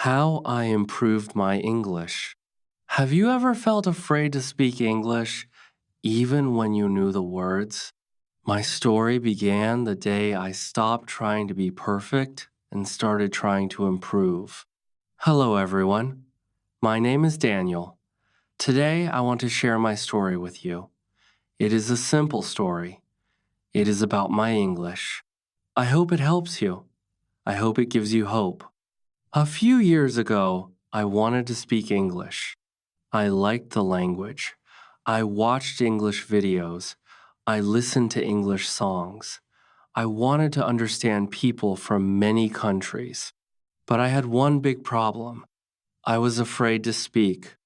How I improved my English. Have you ever felt afraid to speak English even when you knew the words? My story began the day I stopped trying to be perfect and started trying to improve. Hello, everyone. My name is Daniel. Today, I want to share my story with you. It is a simple story. It is about my English. I hope it helps you. I hope it gives you hope. A few years ago, I wanted to speak English. I liked the language. I watched English videos. I listened to English songs. I wanted to understand people from many countries. But I had one big problem. I was afraid to speak.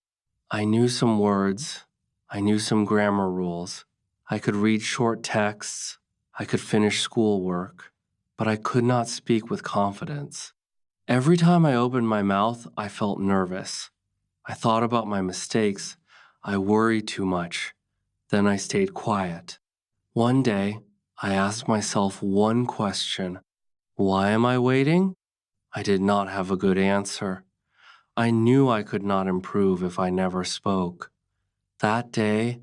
I knew some words. I knew some grammar rules. I could read short texts. I could finish schoolwork. But I could not speak with confidence. Every time I opened my mouth, I felt nervous. I thought about my mistakes. I worried too much. Then I stayed quiet. One day, I asked myself one question. Why am I waiting? I did not have a good answer. I knew I could not improve if I never spoke. That day,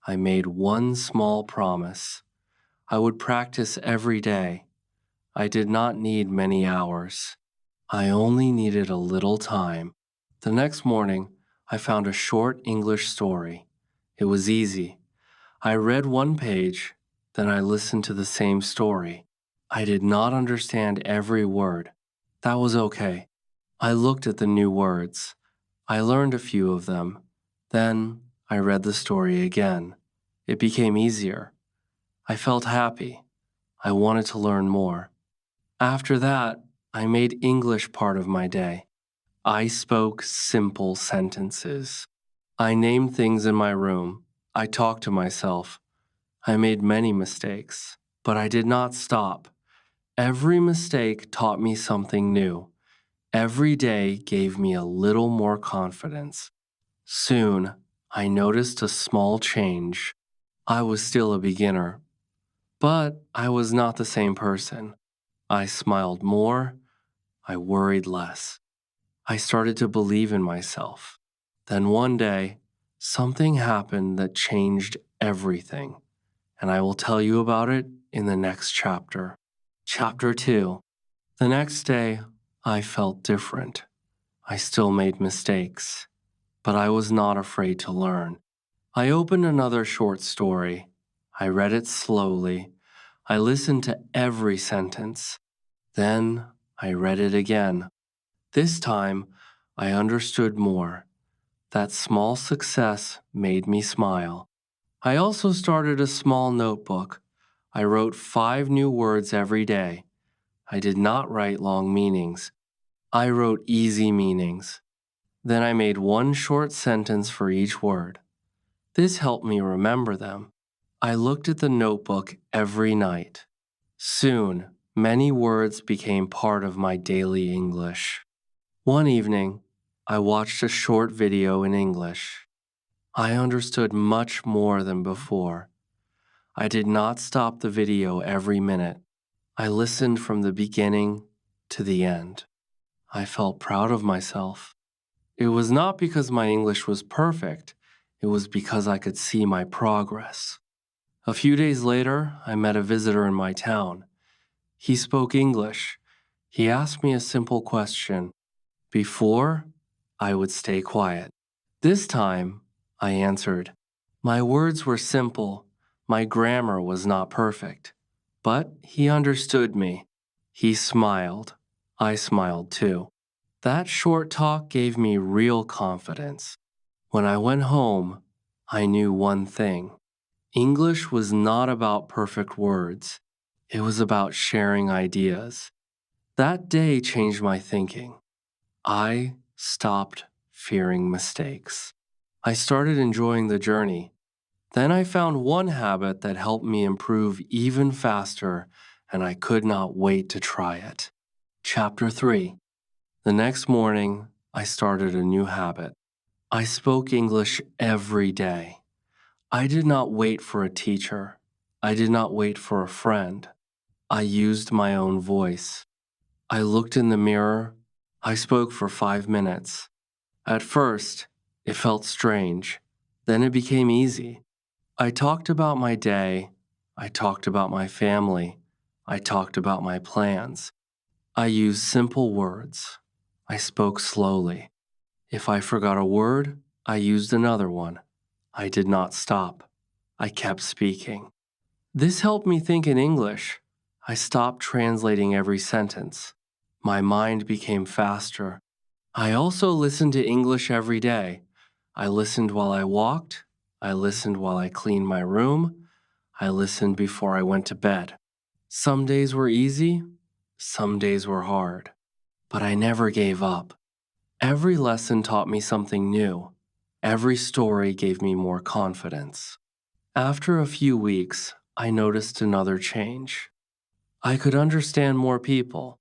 I made one small promise. I would practice every day. I did not need many hours. I only needed a little time. The next morning, I found a short English story. It was easy. I read one page, then I listened to the same story. I did not understand every word. That was okay. I looked at the new words. I learned a few of them. Then I read the story again. It became easier. I felt happy. I wanted to learn more. After that, I made English part of my day. I spoke simple sentences. I named things in my room. I talked to myself. I made many mistakes, but I did not stop. Every mistake taught me something new. Every day gave me a little more confidence. Soon, I noticed a small change. I was still a beginner, but I was not the same person. I smiled more. I worried less. I started to believe in myself. Then one day, something happened that changed everything, and I will tell you about it in the next chapter. Chapter 2. The next day, I felt different. I still made mistakes, but I was not afraid to learn. I opened another short story. I read it slowly. I listened to every sentence. Then I read it again. This time, I understood more. That small success made me smile. I also started a small notebook. I wrote 5 new words every day. I did not write long meanings. I wrote easy meanings. Then I made one short sentence for each word. This helped me remember them. I looked at the notebook every night. Soon, many words became part of my daily English. One evening, I watched a short video in English. I understood much more than before. I did not stop the video every minute. I listened from the beginning to the end. I felt proud of myself. It was not because my English was perfect. It was because I could see my progress. A few days later, I met a visitor in my town. He spoke English. He asked me a simple question. Before, I would stay quiet. This time, I answered. My words were simple. My grammar was not perfect. But he understood me. He smiled. I smiled too. That short talk gave me real confidence. When I went home, I knew one thing. English was not about perfect words. It was about sharing ideas. That day changed my thinking. I stopped fearing mistakes. I started enjoying the journey. Then I found one habit that helped me improve even faster, and I could not wait to try it. Chapter 3. The next morning, I started a new habit. I spoke English every day. I did not wait for a teacher. I did not wait for a friend. I used my own voice. I looked in the mirror. I spoke for 5 minutes. At first, it felt strange. Then it became easy. I talked about my day. I talked about my family. I talked about my plans. I used simple words. I spoke slowly. If I forgot a word, I used another one. I did not stop. I kept speaking. This helped me think in English. I stopped translating every sentence. My mind became faster. I also listened to English every day. I listened while I walked. I listened while I cleaned my room. I listened before I went to bed. Some days were easy. Some days were hard. But I never gave up. Every lesson taught me something new. Every story gave me more confidence. After a few weeks, I noticed another change. I could understand more people.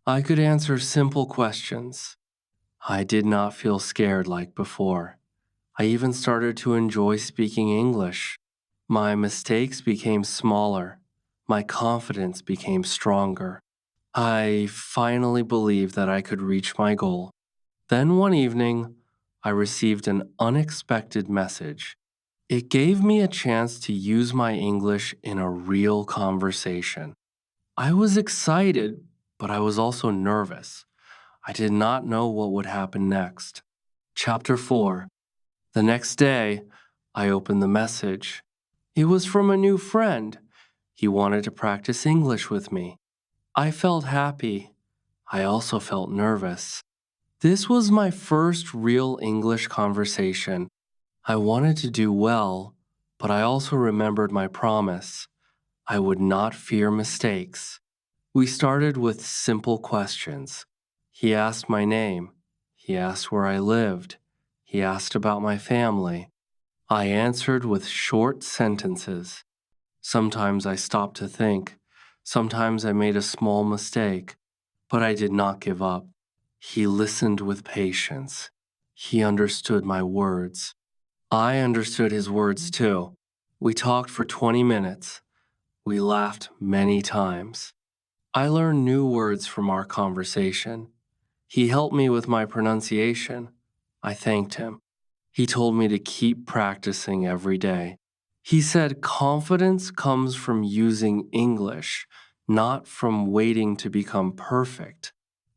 I could answer simple questions. I did not feel scared like before. I even started to enjoy speaking English. My mistakes became smaller. My confidence became stronger. I finally believed that I could reach my goal. Then one evening, I received an unexpected message. It gave me a chance to use my English in a real conversation. I was excited, but I was also nervous. I did not know what would happen next. Chapter 4. The next day, I opened the message. It was from a new friend. He wanted to practice English with me. I felt happy. I also felt nervous. This was my first real English conversation. I wanted to do well, but I also remembered my promise. I would not fear mistakes. We started with simple questions. He asked my name. He asked where I lived. He asked about my family. I answered with short sentences. Sometimes I stopped to think. Sometimes I made a small mistake, but I did not give up. He listened with patience. He understood my words. I understood his words too. We talked for 20 minutes. We laughed many times. I learned new words from our conversation. He helped me with my pronunciation. I thanked him. He told me to keep practicing every day. He said confidence comes from using English, not from waiting to become perfect.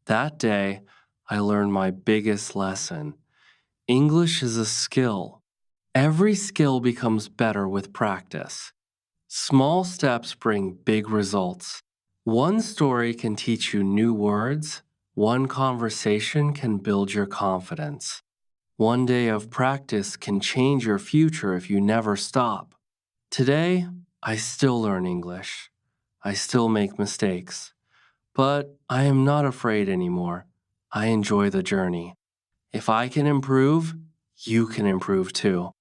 That day, I learned my biggest lesson. English is a skill. Every skill becomes better with practice. Small steps bring big results. One story can teach you new words. One conversation can build your confidence. One day of practice can change your future if you never stop. Today, I still learn English. I still make mistakes. But I am not afraid anymore. I enjoy the journey. If I can improve, you can improve too.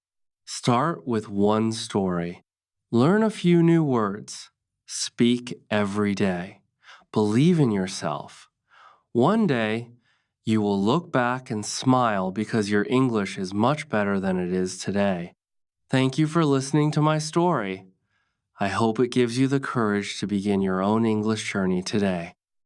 Start with one story. Learn a few new words. Speak every day. Believe in yourself. One day, you will look back and smile because your English is much better than it is today. Thank you for listening to my story. I hope it gives you the courage to begin your own English journey today.